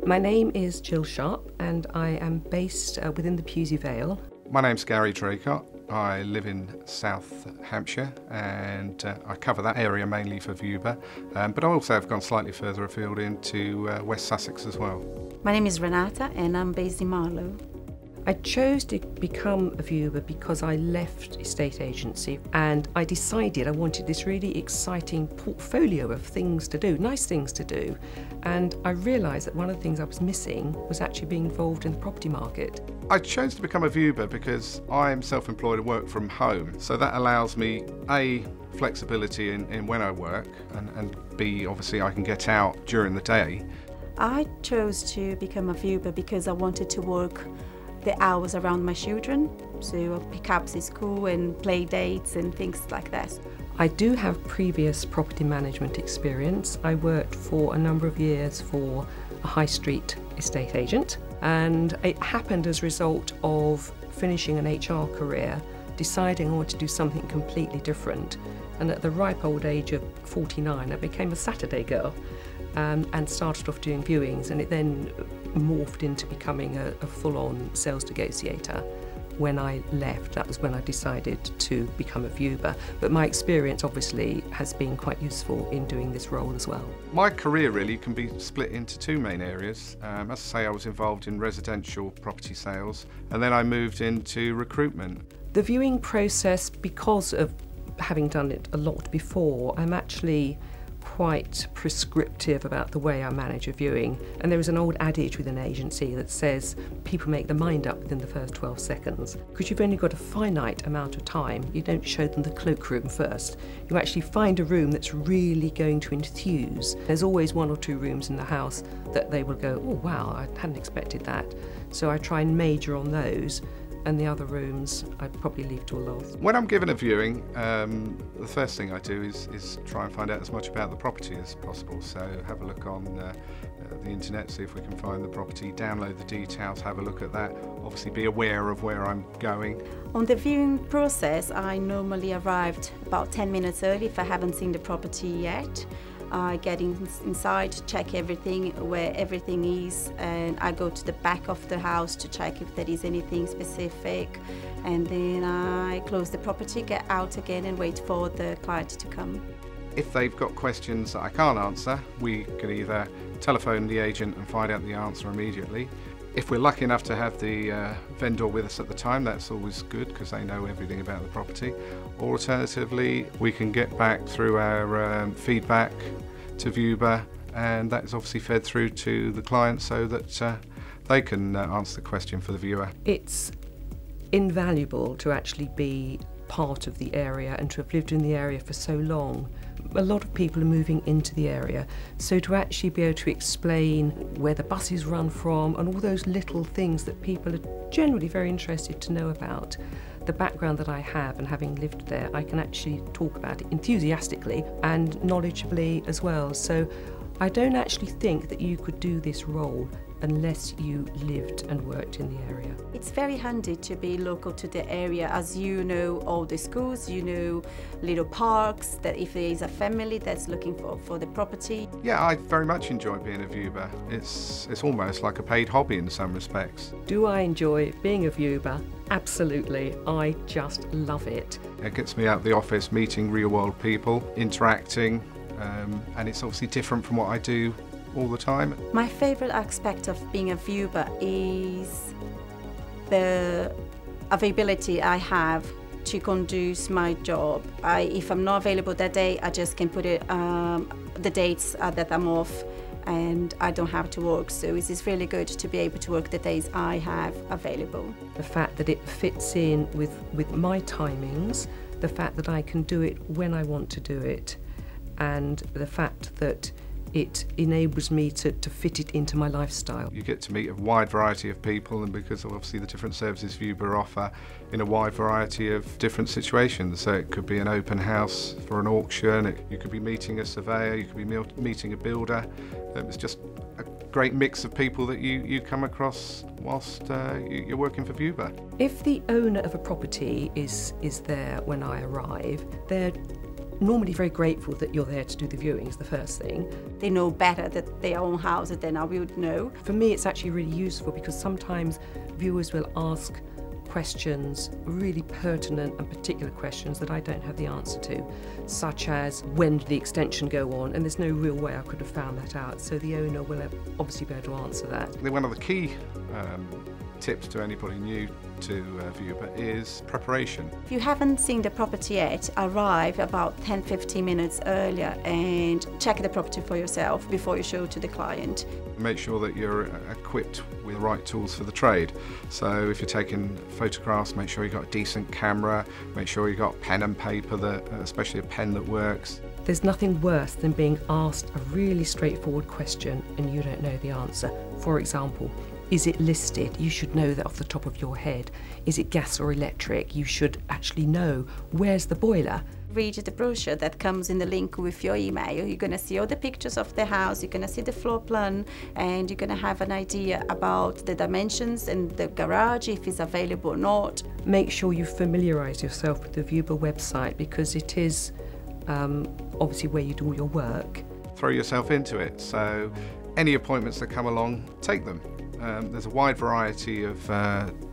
My name is Jill Sharp and I am based within the Pewsey Vale. My name's Gary Draycott. I live in South Hampshire and I cover that area mainly for Vuber, but I also have gone slightly further afield into West Sussex as well. My name is Renata and I'm based in Marlow. I chose to become a Vuber because I left estate agency and I decided I wanted this really exciting portfolio of things to do, nice things to do. And I realised that one of the things I was missing was actually being involved in the property market. I chose to become a Vuber because I'm self-employed and work from home, so that allows me A, flexibility in when I work, and B, obviously I can get out during the day. I chose to become a Vuber because I wanted to work the hours around my children, so pick-ups in school and play dates and things like that. I do have previous property management experience. I worked for a number of years for a high street estate agent, and it happened as a result of finishing an HR career, deciding I wanted to do something completely different. And at the ripe old age of 49, I became a Saturday girl and started off doing viewings, and it then morphed into becoming a full-on sales negotiator. When I left, that was when I decided to become a Vuber. But my experience obviously has been quite useful in doing this role as well. My career really can be split into two main areas. As I say, I was involved in residential property sales, and then I moved into recruitment. The viewing process, because of having done it a lot before, I'm actually quite prescriptive about the way I manage a viewing. And there is an old adage with an agency that says people make their mind up within the first 12 seconds. Because you've only got a finite amount of time, you don't show them the cloakroom first. You actually find a room that's really going to enthuse. There's always one or two rooms in the house that they will go, oh wow, I hadn't expected that. So I try and major on those. And the other rooms I'd probably leave to a last. When I'm given a viewing, the first thing I do is try and find out as much about the property as possible. So have a look on the internet, see if we can find the property, download the details, have a look at that. Obviously be aware of where I'm going. On the viewing process, I normally arrived about 10 minutes early if I haven't seen the property yet. I get inside, check everything, where everything is, and I go to the back of the house to check if there is anything specific, and then I close the property, get out again and wait for the client to come. If they've got questions that I can't answer, we can either telephone the agent and find out the answer immediately. If we're lucky enough to have the vendor with us at the time, that's always good because they know everything about the property. Or alternatively, we can get back through our feedback to Vuber, and that is obviously fed through to the client so that they can answer the question for the viewer. It's invaluable to actually be part of the area and to have lived in the area for so long. A lot of people are moving into the area, so to actually be able to explain where the buses run from and all those little things that people are generally very interested to know about. The background that I have and having lived there, I can actually talk about it enthusiastically and knowledgeably as well. So I don't actually think that you could do this role unless you lived and worked in the area. It's very handy to be local to the area, as you know all the schools, you know little parks, that if there is a family that's looking for the property. Yeah, I very much enjoy being a Vuber. It's almost like a paid hobby in some respects. Do I enjoy being a Vuber? Absolutely, I just love it. It gets me out of the office, meeting real world people, interacting, and it's obviously different from what I do all the time. My favourite aspect of being a Vuber is the availability I have to conduce my job. If I'm not available that day, I just can put it the dates that I'm off, and I don't have to work. So it is really good to be able to work the days I have available. The fact that it fits in with my timings, the fact that I can do it when I want to do it, and the fact that it enables me to fit it into my lifestyle. You get to meet a wide variety of people, and because of obviously the different services Vuber offer in a wide variety of different situations. So it could be an open house for an auction, you could be meeting a surveyor, you could be meeting a builder. It's just a great mix of people that you come across whilst you're working for Vuber. If the owner of a property is there when I arrive, they're normally very grateful that you're there to do the viewings, the first thing. They know better that their own house than I would know. For me, it's actually really useful because sometimes viewers will ask questions, really pertinent and particular questions that I don't have the answer to, such as when did the extension go on, and there's no real way I could have found that out, so the owner will obviously be able to answer that. One of the key tips to anybody new to Vuber is preparation. If you haven't seen the property yet, arrive about 10-15 minutes earlier and check the property for yourself before you show to the client. Make sure that you're equipped with the right tools for the trade. So if you're taking photographs, make sure you've got a decent camera, make sure you've got pen and paper, especially a pen that works. There's nothing worse than being asked a really straightforward question and you don't know the answer. For example, is it listed? You should know that off the top of your head. Is it gas or electric? You should actually know. Where's the boiler? Read the brochure that comes in the link with your email. You're going to see all the pictures of the house, you're going to see the floor plan, and you're going to have an idea about the dimensions and the garage, if it's available or not. Make sure you familiarise yourself with the Vuber website because it is obviously where you do all your work. Throw yourself into it. So any appointments that come along, take them. There's a wide variety of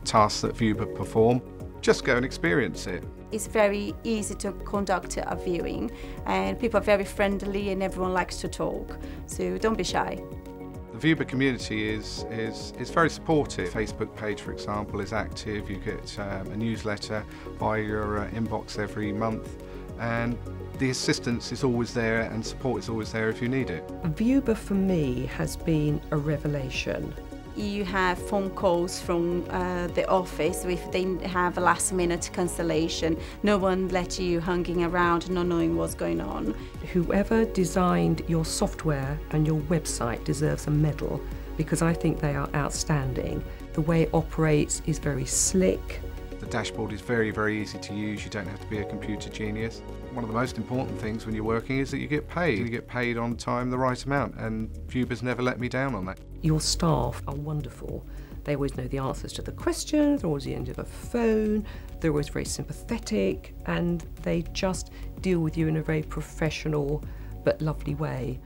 tasks that Vuber perform. Just go and experience it. It's very easy to conduct a viewing and people are very friendly and everyone likes to talk, so don't be shy. The Vuber community is very supportive. Facebook page, for example, is active. You get a newsletter via your inbox every month, and the assistance is always there and support is always there if you need it. Vuber for me has been a revelation. You have phone calls from the office if they have a last minute cancellation. No one let you hanging around not knowing what's going on. Whoever designed your software and your website deserves a medal because I think they are outstanding. The way it operates is very slick. The dashboard is very, very easy to use. You don't have to be a computer genius. One of the most important things when you're working is that you get paid. You get paid on time, the right amount, and Vuber's never let me down on that. Your staff are wonderful. They always know the answers to the questions, they're always at the end of the phone, they're always very sympathetic, and they just deal with you in a very professional but lovely way.